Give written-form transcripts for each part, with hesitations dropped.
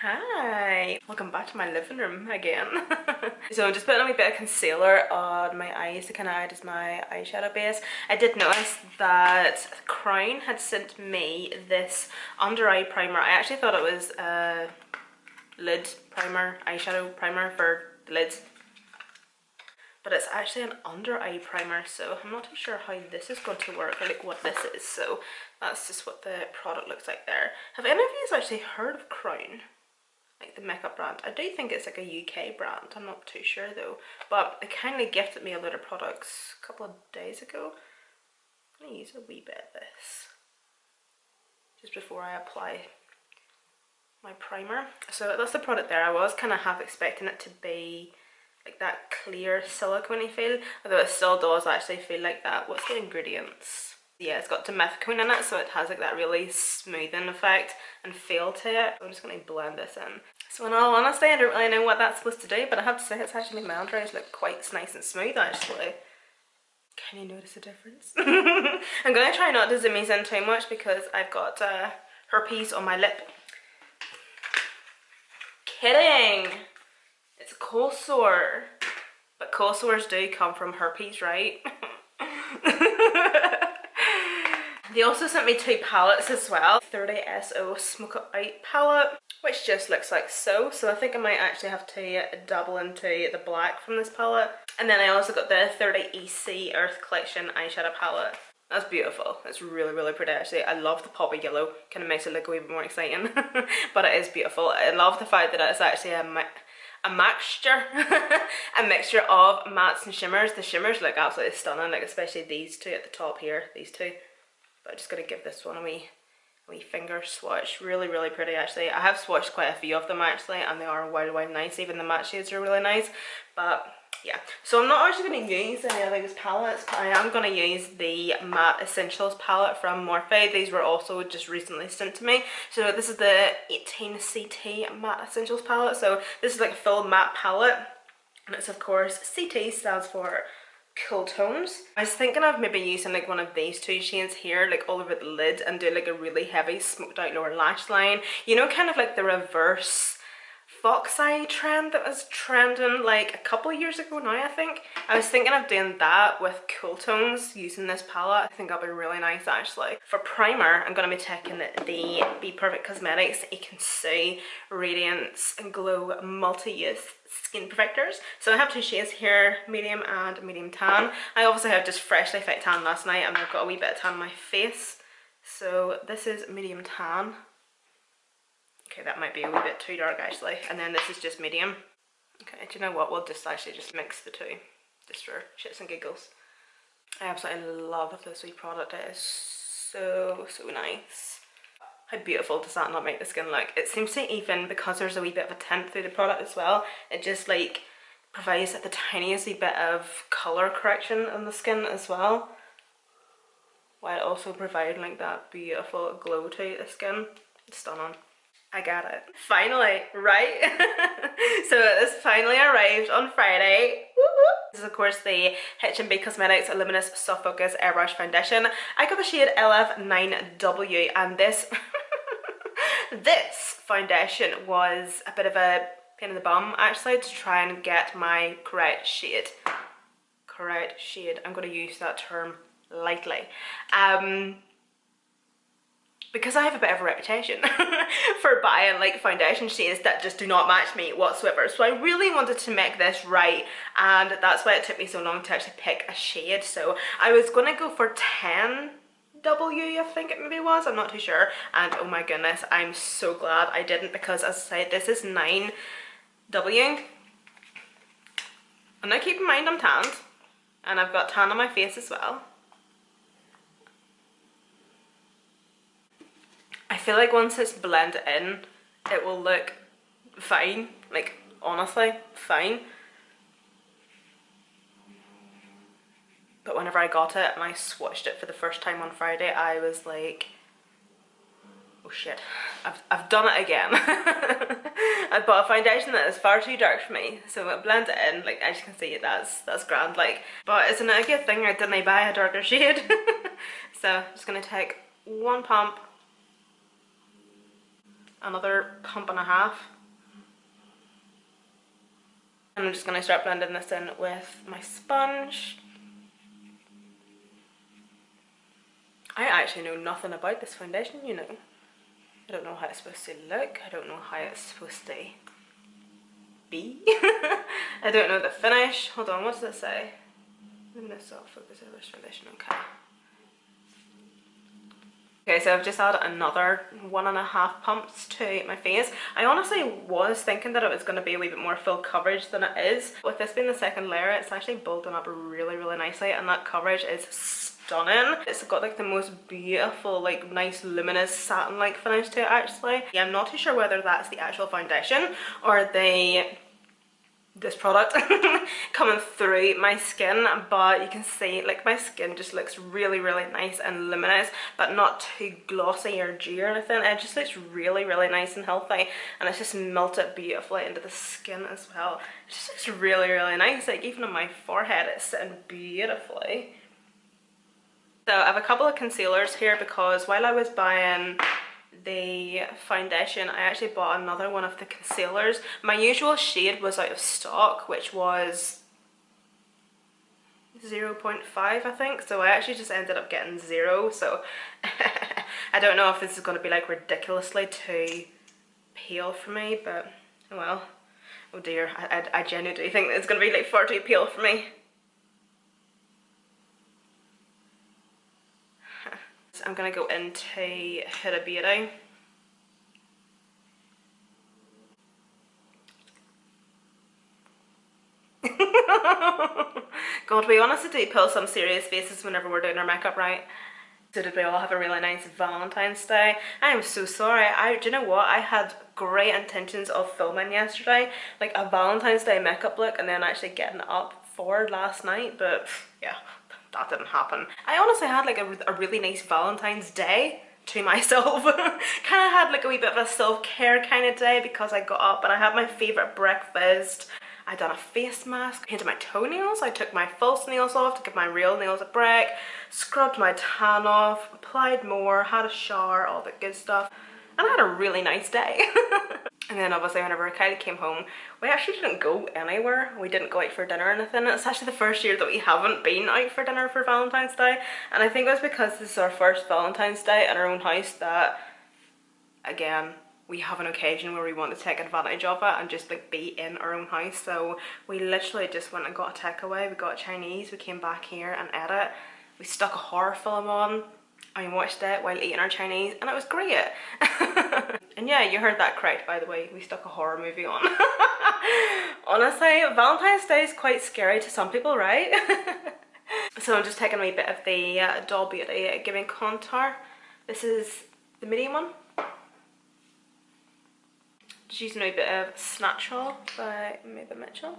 Hi! Welcome back to my living room again. So I'm just putting a wee bit of concealer on my eyes to kind of act as my eyeshadow base. I did notice that Crown had sent me this under eye primer. I actually thought it was a lid primer, eyeshadow primer for the lids. But it's actually an under eye primer, so I'm not too sure how this is going to work or like what this is. So that's just what the product looks like there. Have any of you actually heard of Crown? Like the makeup brand. I do think it's like a UK brand, I'm not too sure though, but they kindly gifted me a load of products a couple of days ago. I'm going to use a wee bit of this just before I apply my primer. So that's the product there. I was kind of half expecting it to be like that clear silicone-y feel, although it still does actually feel like that. What's the ingredients? Yeah, it's got dimethicone in it, so it has like that really smoothing effect and feel to it. I'm just going to blend this in. So in all honesty, I don't really know what that's supposed to do, but I have to say it's actually made my eyebrows look quite nice and smooth actually. Can you notice a difference? I'm going to try not to zoom these in too much because I've got herpes on my lip. Kidding! It's a cold sore. But cold sores do come from herpes, right? They also sent me 2 palettes as well. 30SO Smoke It Out palette, which just looks like so. So I think I might actually have to dabble into the black from this palette. And then I also got the 30EC Earth Collection eyeshadow palette. That's beautiful. It's really, really pretty actually. I love the poppy yellow. Kind of makes it look a wee bit more exciting. But it is beautiful. I love the fact that it's actually a mixture a mixture of mattes and shimmers. The shimmers look absolutely stunning, like especially these two at the top here, these two. But I'm just going to give this one a wee finger swatch. Really, really pretty actually. I have swatched quite a few of them actually, and they are wild nice. Even the matte shades are really nice. But yeah, so I'm not actually going to use any of these palettes, but I am going to use the Matte Essentials palette from Morphe. These were also just recently sent to me. So this is the 18CT Matte Essentials palette. So this is like a full matte palette, and it's of course CT stands for cool tones. I was thinking of maybe using like one of these 2 shades here, like all over the lid, and do like a really heavy smoked out lower lash line. You know, kind of like the reverse fox eye trend that was trending like a couple years ago now, I think. I was thinking of doing that with cool tones using this palette. I think that'll be really nice actually. For primer, I'm going to be taking the Be Perfect Cosmetics You Can See Radiance and Glow Multi-Use Skin Perfectors. So I have 2 shades here, medium and medium tan. I obviously have just freshly fit tan last night, and I've got a wee bit of tan on my face. So this is medium tan. Okay, that might be a wee bit too dark actually. And then this is just medium. Okay, do you know what? We'll just actually just mix the 2, just for shits and giggles. I absolutely love this wee product. It is so nice. How beautiful does that not make the skin look? It seems to, even because there's a wee bit of a tint through the product as well, it just like provides like the tiniest wee bit of colour correction on the skin as well, while also providing like that beautiful glow to the skin. It's stunning. I got it. Finally, right? So this finally arrived on Friday. Woo-hoo. This is of course the H&B Cosmetics Luminous Soft Focus Airbrush Foundation. I got the shade LF9W, and this this foundation was a bit of a pain in the bum actually to try and get my correct shade. Correct shade. I'm going to use that term lightly. Because I have a bit of a reputation for buying like foundation shades that just do not match me whatsoever. So I really wanted to make this right, and that's why it took me so long to actually pick a shade. So I was going to go for 10W, I think it maybe was, I'm not too sure. And oh my goodness, I'm so glad I didn't, because as I said, this is 9W. And now keep in mind I'm tanned, and I've got tan on my face as well. I feel like once it's blended in, it will look fine, like honestly, fine. But whenever I got it and I swatched it for the first time on Friday, I was like, oh shit, I've done it again. I bought a foundation that is far too dark for me, so it blends it in, like as you can see, that's grand, like. But isn't it a good thing I didn't buy a darker shade? So I'm just gonna take 1 pump another pump and a half. And I'm just going to start blending this in with my sponge. I actually know nothing about this foundation, you know. I don't know how it's supposed to look. I don't know how it's supposed to be. I don't know the finish. Hold on, what does it say? Luminous soft focus airbrush foundation, okay. Okay, so I've just added another 1.5 pumps to my face. I honestly was thinking that it was going to be a wee bit more full coverage than it is. With this being the second layer, it's actually building up really, really nicely, and that coverage is stunning. It's got like the most beautiful, like nice luminous satin-like finish to it actually. Yeah, I'm not too sure whether that's the actual foundation or this product coming through my skin, but you can see like my skin just looks really, really nice and luminous, but not too glossy or dewy or anything. It just looks really, really nice and healthy, and it's just melted beautifully into the skin as well. It just looks really, really nice. Like even on my forehead it's sitting beautifully. So I have a couple of concealers here because while I was buying the foundation, I actually bought another one of the concealers. My usual shade was out of stock, which was 0.5 I think, so I actually just ended up getting 0, so I don't know if this is going to be like ridiculously too pale for me, but oh well. Oh dear, I genuinely do think it's going to be like far too pale for me. So I'm going to go into Huda Beauty. God, we honestly do pull some serious faces whenever we're doing our makeup, right? So did we all have a really nice Valentine's Day? I am so sorry. Do you know what? I had great intentions of filming yesterday, like a Valentine's Day makeup look, and then actually getting up for last night, but yeah, that didn't happen. I honestly had like a really nice Valentine's Day to myself. Kind of had like a wee bit of a self-care kind of day because I got up and I had my favourite breakfast. I done a face mask, painted my toenails, I took my false nails off to give my real nails a break, scrubbed my tan off, applied more, had a shower, all the good stuff, and I had a really nice day. And then obviously whenever Kylie came home, we actually didn't go anywhere. We didn't go out for dinner or anything. It's actually the first year that we haven't been out for dinner for Valentine's Day, and I think it was because this is our first Valentine's Day in our own house that, again, we have an occasion where we want to take advantage of it and just like be in our own house. So we literally just went and got a takeaway. We got Chinese, we came back here and ate it. We stuck a horror film on and watched it while eating our Chinese, and it was great. And yeah, you heard that correct, by the way. We stuck a horror movie on. Honestly, Valentine's Day is quite scary to some people, right? So I'm just taking a wee bit of the Doll Beauty Giving Contour. This is the medium one. Just using a wee bit of Snatchel by Maybe Mitchell.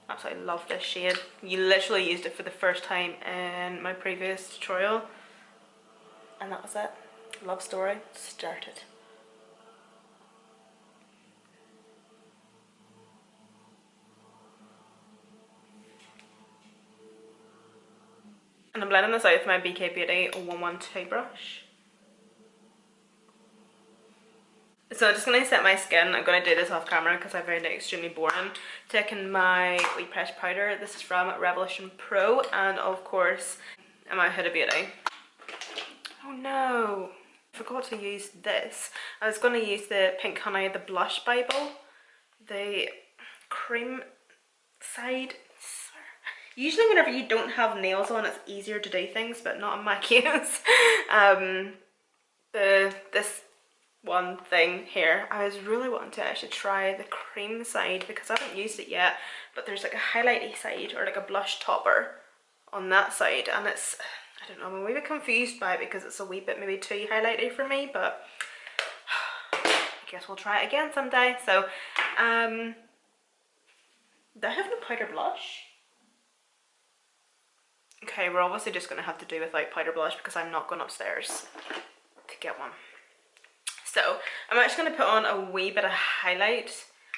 Absolutely love this shade. You literally used it for the first time in my previous tutorial, and that was it. Love story started. And I'm blending this out with my BK Beauty 112 brush. So I'm just going to set my skin. I'm going to do this off camera because I found it extremely boring. Taking my wee pressed powder. This is from Revolution Pro, and of course my Huda Beauty. Oh no, I forgot to use this. I was going to use the Pink Honey, the Blush Bible, the cream side. Usually whenever you don't have nails on, it's easier to do things, but not in my case. This one thing here, I was really wanting to actually try the cream side because I haven't used it yet, but there's like a highlighty side or like a blush topper on that side, and it's, I don't know, I'm a wee bit confused by it because it's a wee bit maybe too highlighty for me, but I guess we'll try it again someday. So do I have no powder blush? Okay, we're obviously just going to have to do without powder blush because I'm not going upstairs to get one. So I'm actually going to put on a wee bit of highlight.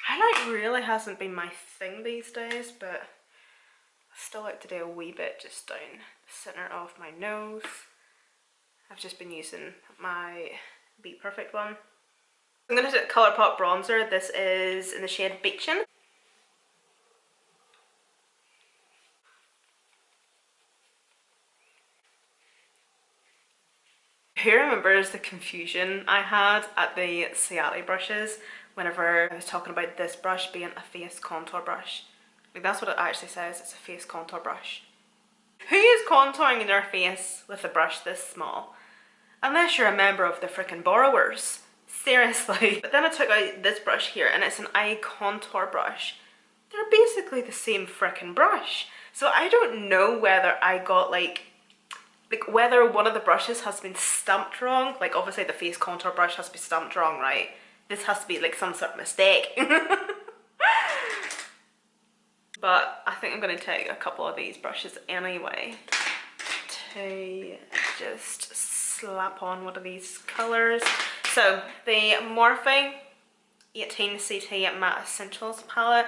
Highlight really hasn't been my thing these days, but I still like to do a wee bit just down the centre of my nose. I've just been using my Be Perfect one. I'm going to do Colourpop bronzer. This is in the shade Beachin. Who remembers the confusion I had at the Ciati brushes whenever I was talking about this brush being a face contour brush? Like, that's what it actually says, it's a face contour brush. Who is contouring their face with a brush this small? Unless you're a member of the frickin' borrowers. Seriously. But then I took out this brush here and it's an eye contour brush. They're basically the same frickin' brush. So I don't know whether I got like whether one of the brushes has been stamped wrong. Like obviously the face contour brush has to be stamped wrong, right? This has to be like some sort of mistake. But I think I'm going to take a couple of these brushes anyway to just slap on one of these colours. So the Morphe 18CT Matte Essentials palette.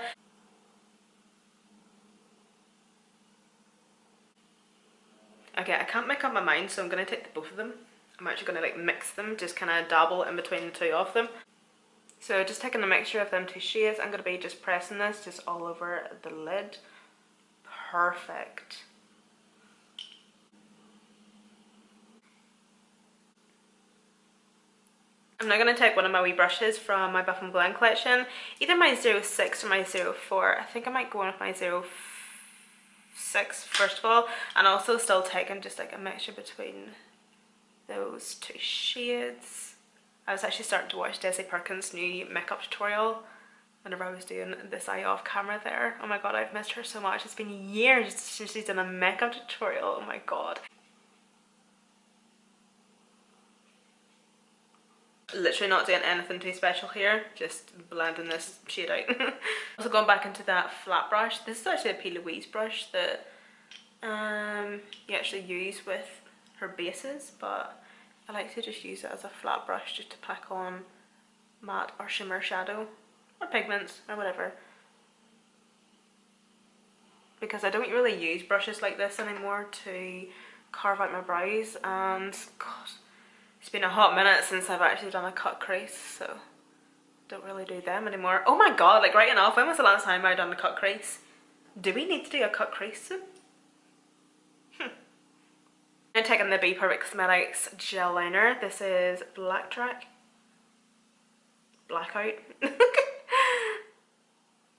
Okay, I can't make up my mind, so I'm going to take both of them. I'm actually going to like mix them, just kind of dabble in between the two of them. So just taking a mixture of them two shades, I'm going to be just pressing this just all over the lid. Perfect. I'm now going to take one of my wee brushes from my Buff and Blend collection, either my 06 or my 04. I think I might go on with my 06 first of all, and also still taking just like a mixture between those two shades. I was actually starting to watch Desi Perkins' new makeup tutorial whenever I was doing this eye off camera there. Oh my god, I've missed her so much. It's been years since she's done a makeup tutorial. Oh my god. Literally not doing anything too special here, just blending this shade out. Also going back into that flat brush. This is actually a P. Louise brush that you actually use with her bases, but I like to just use it as a flat brush just to pack on matte or shimmer shadow or pigments or whatever, because I don't really use brushes like this anymore to carve out my brows, and god, it's been a hot minute since I've actually done a cut crease, so don't really do them anymore. Oh my god, like right enough, when was the last time I done a cut crease? Do we need to do a cut crease soon? I'm taking the Be Perfect Cosmetics gel liner. This is Blackout.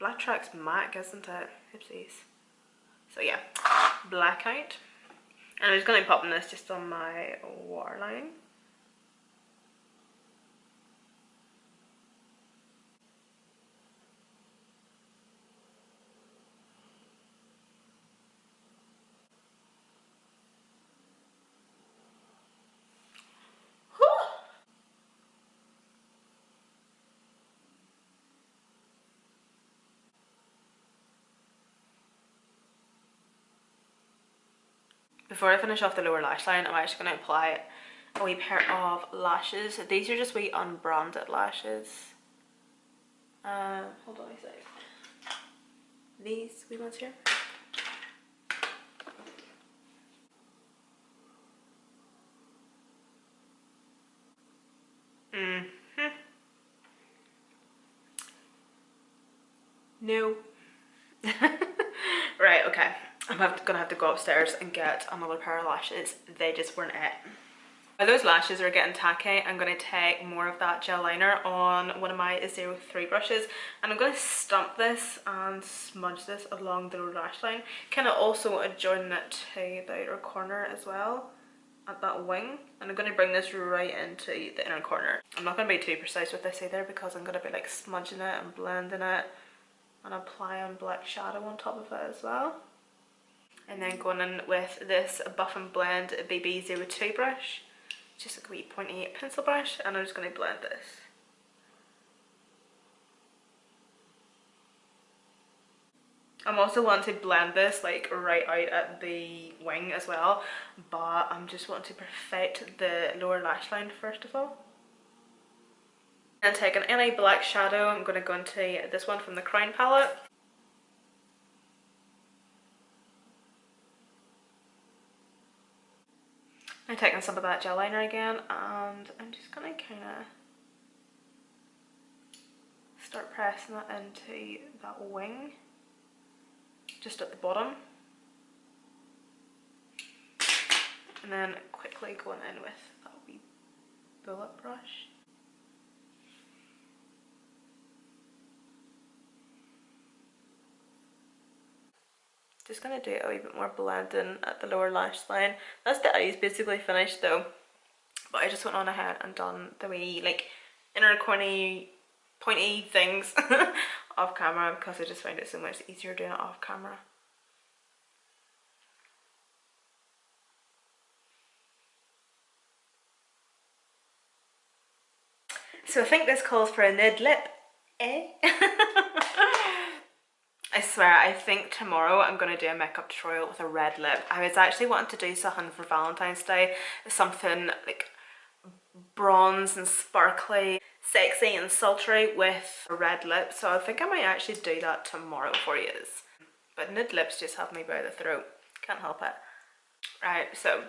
Blacktrack's MAC, isn't it? Oopsies. So yeah, Blackout. And I'm just going to be popping this just on my waterline. Before I finish off the lower lash line, I'm actually going to apply a wee pair of lashes. These are just wee unbranded lashes. Hold on a sec. These wee ones here. No. Right, okay. I'm gonna have to go upstairs and get another pair of lashes. They just weren't it. While those lashes are getting tacky, I'm going to take more of that gel liner on one of my 03 brushes, and I'm going to stamp this and smudge this along the lash line, kind of also adjoining it to the outer corner as well, at that wing, and I'm going to bring this right into the inner corner. I'm not going to be too precise with this either, because I'm going to be like smudging it and blending it and applying black shadow on top of it as well. And then going in with this Buff and Blend BB02 brush, just a wee pointy pencil brush, and I'm just going to blend this. I'm also wanting to blend this like right out at the wing as well, but I'm just wanting to perfect the lower lash line first of all. And taking any black shadow, I'm going to go into this one from the Crown palette. I'm taking some of that gel liner again, and I'm just going to kind of start pressing that into that wing, just at the bottom. And then quickly going in with that wee bullet brush. Just gonna do a wee bit more blending at the lower lash line. That's the eyes basically finished though. But I just went on ahead and done the wee like inner corny pointy things off camera because I just find it so much easier doing it off camera. So I think this calls for a nude lip, eh? I swear, I think tomorrow I'm going to do a makeup tutorial with a red lip. I was actually wanting to do something for Valentine's Day, something like bronze and sparkly, sexy and sultry with a red lip. So I think I might actually do that tomorrow for you. But nude lips just have me by the throat. Can't help it. Right, so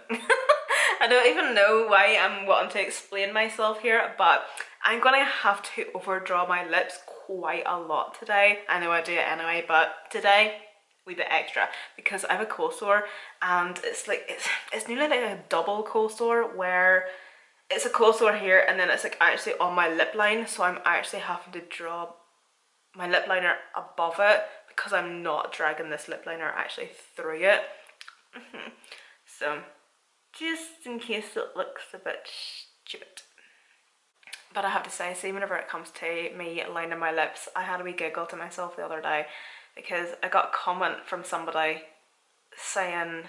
I don't even know why I'm wanting to explain myself here, but I'm gonna have to overdraw my lips quite a lot today. I know I do it anyway, but today we bit extra because I have a cold sore, and it's like it's nearly like a double cold sore where it's a cold sore here and then it's like actually on my lip line, so I'm actually having to draw my lip liner above it because I'm not dragging this lip liner actually through it. So just in case it looks a bit stupid. But I have to say, see, whenever it comes to me lining my lips, I had a wee giggle to myself the other day because I got a comment from somebody saying,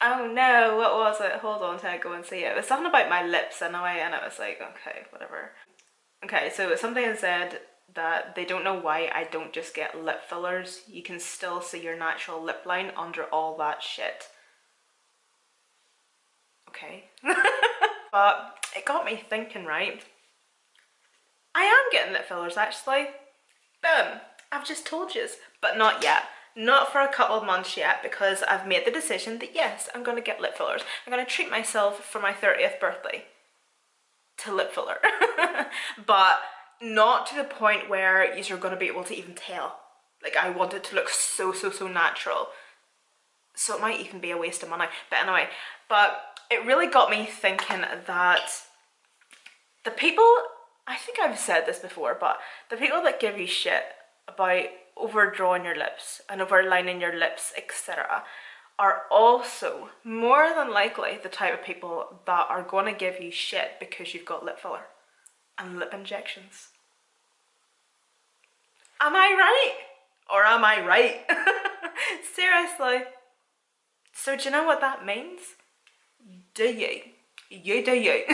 oh no, what was it? Hold on till I go and see it. It was something about my lips anyway, and it was like, okay, whatever. Okay, so it was something that said that they don't know why I don't just get lip fillers. You can still see your natural lip line under all that shit. Okay. But it got me thinking, right? I am getting lip fillers actually. Boom, I've just told you, but not yet. Not for a couple of months yet, because I've made the decision that yes, I'm going to get lip fillers. I'm going to treat myself for my 30th birthday to lip filler. But not to the point where you're going to be able to even tell. Like, I want it to look so natural. So it might even be a waste of money. But anyway, but it really got me thinking that the people, I think I've said this before, but the people that give you shit about overdrawing your lips and overlining your lips, etc., are also more than likely the type of people that are going to give you shit because you've got lip filler and lip injections. Am I right? Or am I right? Seriously. So do you know what that means? Do you? You do you.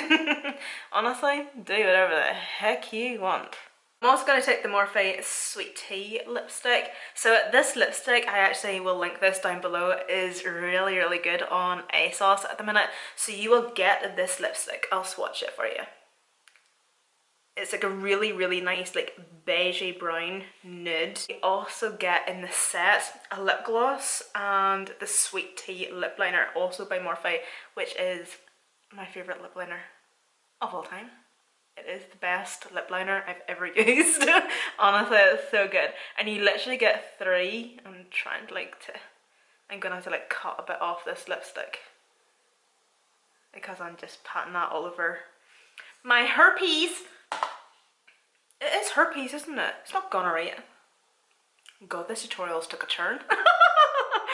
Honestly, do whatever the heck you want. I'm also going to take the Morphe Sweet Tea lipstick. So this lipstick, I actually will link this down below, is really good on ASOS at the minute. So you will get this lipstick. I'll swatch it for you. It's like a really nice like beigey brown nude. You also get in the set a lip gloss and the Sweet Tea lip liner, also by Morphe, which is my favourite lip liner of all time. It is the best lip liner I've ever used. Honestly, it's so good. And you literally get 3. I'm trying to I'm gonna have to like cut a bit off this lipstick because I'm just patting that all over my herpes. It is herpes, isn't it? It's not gonorrhea. God, this tutorial's took a turn.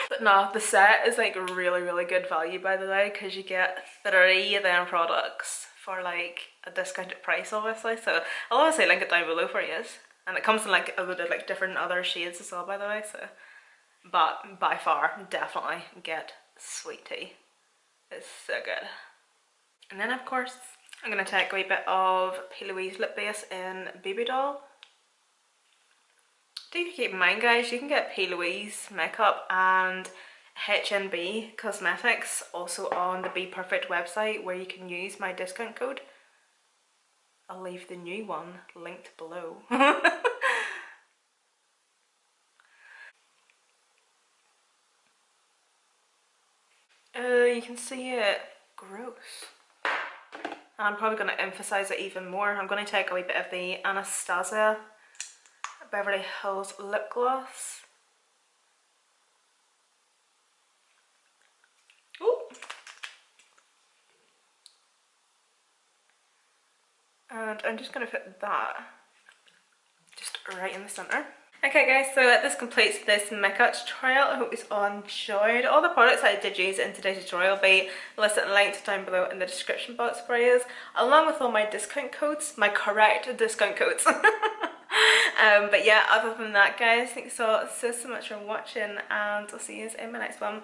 But no, the set is like really good value, by the way, because you get 3 of them products for like a discounted price, obviously. So I'll obviously link it down below for you. And it comes in like a load of like different other shades as well, by the way. So, but by far, definitely get Sweet Tea. It's so good. And then of course, I'm going to take a wee bit of P. Louise lip base in Baby Doll. Do keep in mind, guys, you can get P. Louise Makeup and HNB Cosmetics also on the Be Perfect website, where you can use my discount code. I'll leave the new one linked below. You can see it. Gross. And I'm probably going to emphasise it even more. I'm going to take a wee bit of the Anastasia Beverly Hills lip gloss. Ooh. And I'm just going to put that just right in the centre. Okay guys, so this completes this makeup tutorial. I hope you all enjoyed. All the products that I did use in today's tutorial will be listed and linked down below in the description box for you, along with all my discount codes, my correct discount codes. But yeah, other than that guys, thank you so much for watching, and I'll see you in my next one.